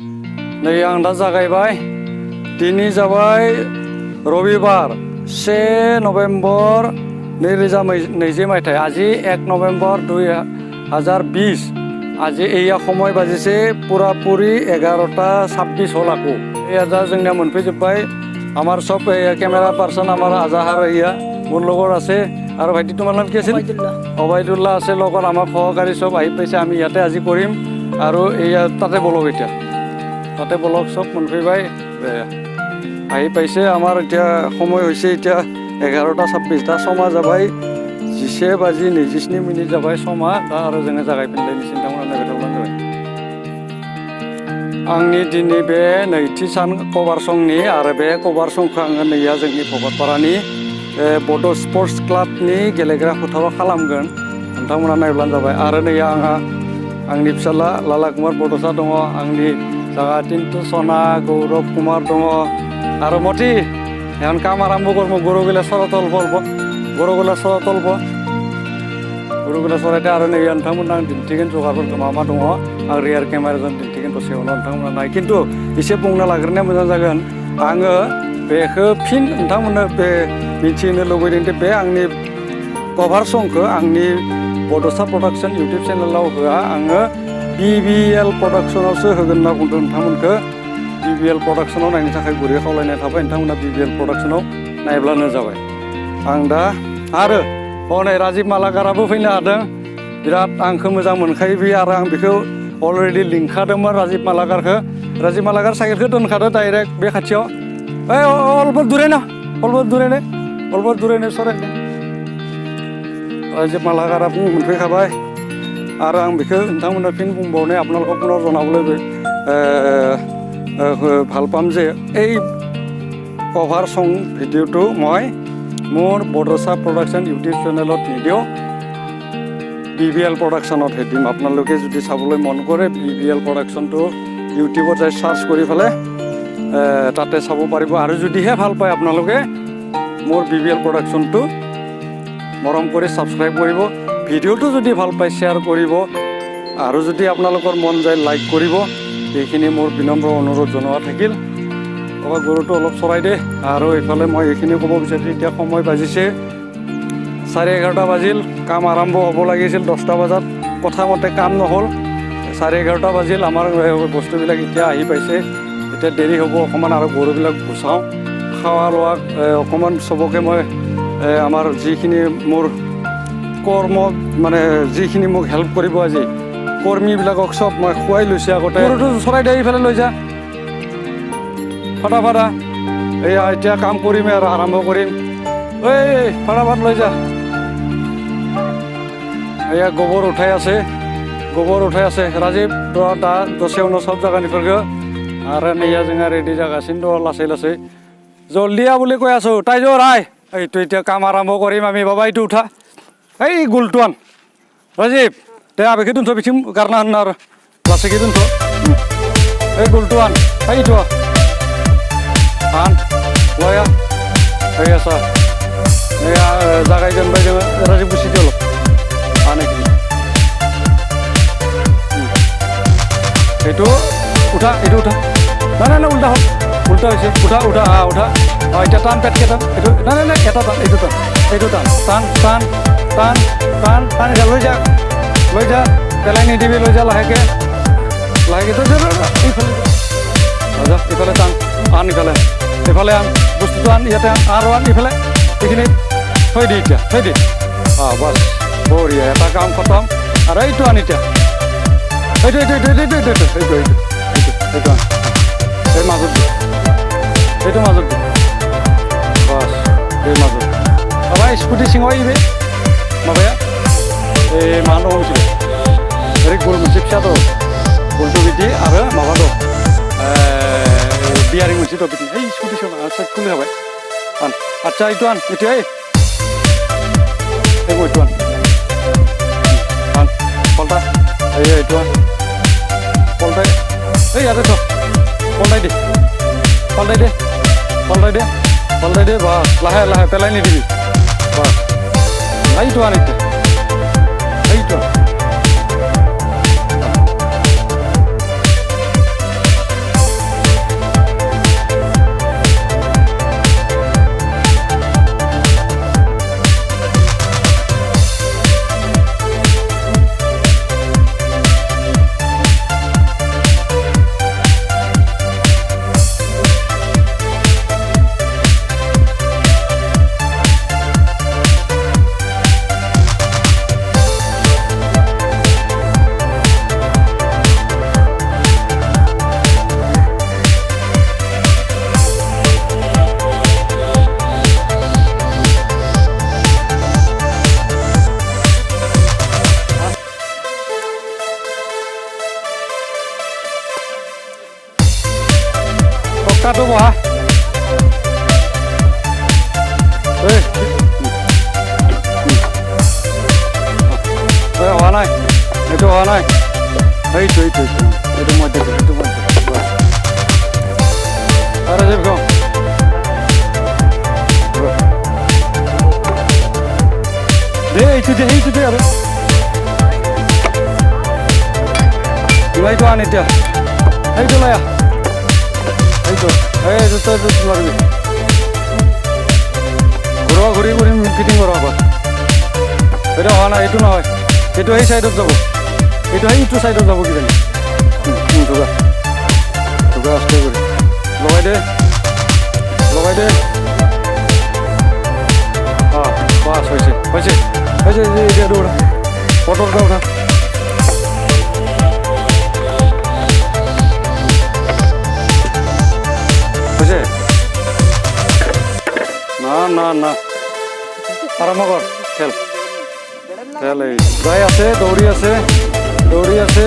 नै आं दा जागायबाय दिनै जाबाय रबिबार 1 नभेम्बर 2020 मायथाइ আজি 1 नभेम्बर 2020 আজি এইয়া সময় বাজিছে পুরাপুরি 11টা 26 হল আকো এয়া যা जोंनिया मोनफैजोब्बाय আমার সব ক্যামেরা পার্সন আমার আজাহার ইয়া মোৰ লগৰ আছে আৰু ভাইটি তোমাৰ নাম কি আছিল অবাইদুল্লাহ আছে লগত আমাৰ সহকাৰী সব আহি পাইছে আমি ইয়াতে আজি কৰিম আৰু এইয়া তাতে বলক এতিয়া তাতে বলক সব মোনফैबाय আহি পাইছে আমাৰ এতিয়া সময় হৈছে এতিয়া 11টা 26 दा समा जाबाय 11:27 जाबाय समा दा आरो जोङो जागायफिनलायनो सिन्थामोना नागिरदोंमोन जाबाय आंनि दिनै बे नैथि सान कभार संनि आरो बे कभार संखौ आङो नैया जोंनि भकतपारानि बड' स्पर्ट्स क्लाबनि गेलेग्रा फोथाराव खालामगोन नोंथांमोना नायब्लानो जाबाय आरो नैया आंहा आंनि फिसाला लाला कुमार बड'सा दङ आंनि जागा तिन्तु सना गौरव कुमार दङ आरो मति এখন কাম আৰম্ভ কৰিব গৰুগিলা চৰাতল বলব গৰুগিলা চৰাতল ব গৰুগিলা চৰাইতে আৰু नै नोंथांमोना दिन्थिगोन जगारफोरखौ मा मा दङ आं रियार केमेराजों दिन्थिगोन दसेयावनो नोंथांमोना नाय खिन्थु एसे बुंना लाग्रोनाया मोजां जागोन आङो बेखौ फिन नोंथांमोननो बे मिथिनो लुबैदों दि बे आंनि कभार संखौ आंनि बड'सा प्रडाक्सन इउटुब चेनेलाव होआ आङो BBL प्रडाक्सनावसो होगोन होनना बुंदों नोंथांमोनखौ BBL प्रडाक्सनाव नायनो थाखाय गुरै खावलायनाय थाबाय नोंथांमोना BBL प्रडाक्सनाव नायब्लानो जाबाय आं दा आरो हनै राजिब मालाकाराबो फैनो हादों बिराद आंखौ मोजां मोनखायो बे आरो आं बेखौ अलरेडि लिंखादोंमोन राजिब मालाकार साइकेलखौ दोनखादो डाइरेक्ट बे खाथियाव ओइ अलबो दुरायनो सरायनो राजिब मालाकारा मोनफैखाबाय आरो आं बेखौ नोंथांमोना फिन बुंबावनाय আপোনালোকক পুনৰ জনাবলৈ ভাল পাম যে এই কভাৰ সং ভিডিঅ'টো মই মোৰ বড'সা প্ৰডাকশ্যন ইউটিউব চেনেলত নিদিওঁ BBL প্ৰডাকশ্যনতহে দিম আপোনালোকে যদি চাবলৈ মন কৰে BBL প্ৰডাকশ্যনটো ইউটিউবত যাই চাৰ্চ কৰি পেলাই তাতে চাব পাৰিব আৰু যদিহে ভাল পায় আপোনালোকে মোৰ BBL প্ৰডাকশ্যনটো মৰম কৰি ছাবস্ক্ৰাইব কৰিব ভিডিঅ'টো যদি ভাল পায় শ্বেয়াৰ কৰিব আৰু যদি আপোনালোকৰ মন যায় লাইক কৰিব এইখিনি মোৰ বিনম্ৰ অনুৰোধ জনোৱা থাকিল অবা গৰুটো অলপ চৰাই দে আৰু এইফালে মই এইখিনি ক'ব বিচাৰিছোঁ এতিয়া সময় বাজিছে 11:30 বাজিল কাম আৰম্ভ হ'ব লাগিছিল 10টা বজাত কথামতে কাম নহ'ল 11:30 বাজিল আমাৰ বস্তুবিলাক এতিয়া আহি পাইছে এতিয়া দেৰি হ'ব অকণমান আৰু গৰুবিলাক গুচাওঁ খোৱা লোৱা অকণমান চবকে মই আমাৰ যিখিনি মোৰ কৰ্ম মানে যিখিনি মোক হেল্প কৰিব আজি কৰ্মীবিলাকক চব মই খুৱাই লৈছোঁ আগতে গৰুটো চৰাই দে এইফালে লৈ যা ফটাফটা এয়া এতিয়া কাম কৰিম আৰু আৰম্ভ কৰিম ঐ ফটাফট লৈ যা এয়া গোবৰ উঠাই আছে ৰাজীৱ दा दसेयावनो सब जागानिफोरखौ आरो नैया जोंहा रेडि जागासिनो दं लासै लासै जल्दिया বুলি কৈ আছো তাই যোৰ আই এইটো এতিয়া কাম আৰম্ভ কৰিম আমি বাবা এইটো উঠা এই গুলটুৱান ৰাজীৱ দে আবেকে दोनथ' बिथिं गारना होनो आरो लासैखै दोनथ' এই गुलटुवान এইটো आन लया এই आसा नैया जागायजेनबाय जोङो राजीव गुसि दियल आनेखि এইটো উঠা না উল্টা হ'ল উল্টা হৈছে উঠা এতিয়া টান পেটকে টান এইটো না এটা টান এইটো টান লৈ যা পেলাই নিদিবি লৈ যা লাহেকে ইফালে টান আন ইফালে আন বস্তুটো আন ইয়াতে আৰু আন ইফালে এইখিনি থৈ দি বাছ বঢ়িয়া এটা কাম খতম আৰু এইটো আন এতিয়া এইটো এই মাজত বাছ এই মাজত माबा स्कुटि सिङाव इबे माबाया मा दं मिथिबाय ओरै गल मोनसे फिसा दं गलथ' बिदि आरो माबा दं बियारिं मोनसे दं बिदि ओइ स्कुटि सिङाव आच्चा खुलि हाबाय आच्चा इटु आन मिथिबाय এই গইটো আন পল্টা এইটো আন পল্টাই এই ইয়াতে থ পল্টাই দে বাছ লাহে পেলাই নিদিবি বাছ এইটো আন এইটো পকাটো বহা হোৱা নাই এইটো হোৱা নাই এইটো মধ্যে আৰু যে এইটো দে আৰু এইটো আন এতিয়া এইটো লৈ আহ এইটো তই নোৱাৰিবি ঘূৰি ফিটিং কৰ আগত এইটো হোৱা নাই এইটো নহয় এইটো সেই চাইডত যাব এইটো সেইটো চাইডত যাব কিজানি ঢোকা আস্তে কৰি লগাই দে বাছ হৈছে এতিয়া উঠা পটলটা উঠা হৈছে না আৰম্ভ কৰ খেল এই যাই আছে দৌৰি আছে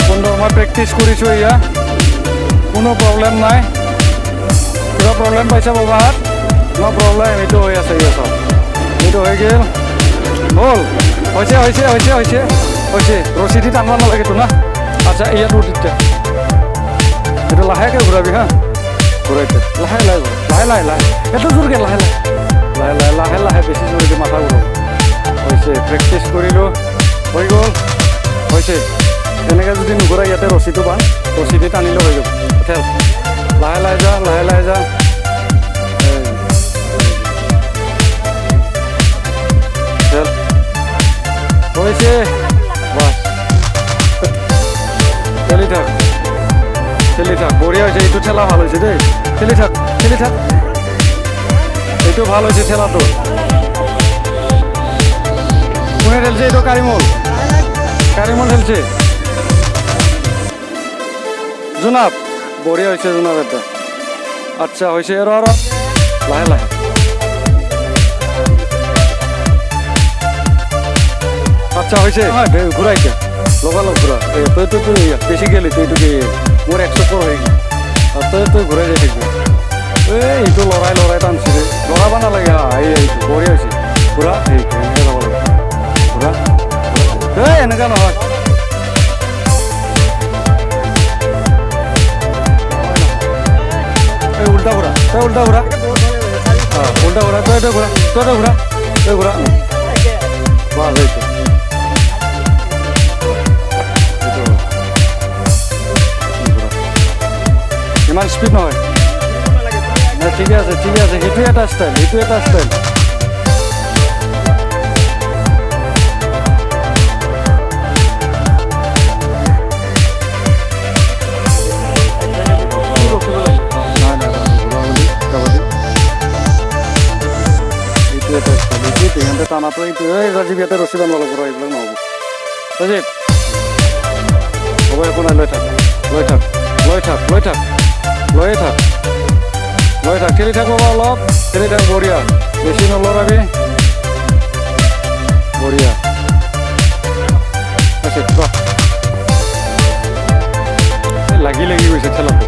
সুন্দৰ মই প্ৰেক্টিচ কৰিছোঁ এয়া কোনো প্ৰব্লেম নাই কিবা প্ৰব্লেম পাইছা বাবাহাত ন প্ৰব্লেম এইটো হৈ আছে চব এইটো হৈ গ'ল হ'ল হৈছে ৰছী দি টানব নালাগেতো না আচ্ছা ইয়াত উঠ এতিয়া এইটো লাহেকৈ ঘূৰাবি হা ঘূৰাইছে লাহে এইটো জোৰকৈ লাহে বেছি জোৰকৈ মাথা ঘূৰাব হৈছে প্ৰেক্টিচ কৰিলোঁ হৈ গ'ল হৈছে এনেকৈ যদি নুঘূৰাই ইয়াতে ৰছীটো বান্ধ ৰছী দি টানিলেও হৈ যাব খেল লাহে যা খেল হৈছে বাছ খেলি থাক বঢ়িয়া হৈছে এইটো ঠেলা ভাল হৈছে দেই খেলি থাক এইটো ভাল হৈছে ঠেলাটো কোনে ঠেলছে এইটো কাৰিমল ঠেলছে জোনাব বঢ়িয়া হৈছে জোনাব এটা আচ্ছা হৈছে আৰু লাহে আচ্ছা হৈছে ঘূৰাইছে লগালগ ঘূৰা তইতো বেছি গেলি তইতো মোৰ 100 হৈ গ'ল তই ঘূৰাই যাই থাকিবি এইটো লৰাই টানছি ৰে লৰাব নালাগে এইটো বঢ়িয়া হৈছে ঘূৰা এনেকৈ যাব লাগে ঘূৰা এনেকুৱা নহয় উল্টা ঘূৰা তই ঘূৰা বাছ এইটো ইমান স্পীড নহয় ঠিকে আছে সেইটো এটা ষ্টাইল ইহঁতে টানাটো এইটো ৰাজীৱ ইয়াতে ৰছী বান্ধ লাগিব এইবিলাক নহ'ব ৰাজীৱ হ'ব একো নাই লৈ থাক খেলি থাক বাবা অলপ খেলি থাক বঢ়িয়া বেছি নলৰাবি বঢ়িয়া লাগি গৈছে খেলাটো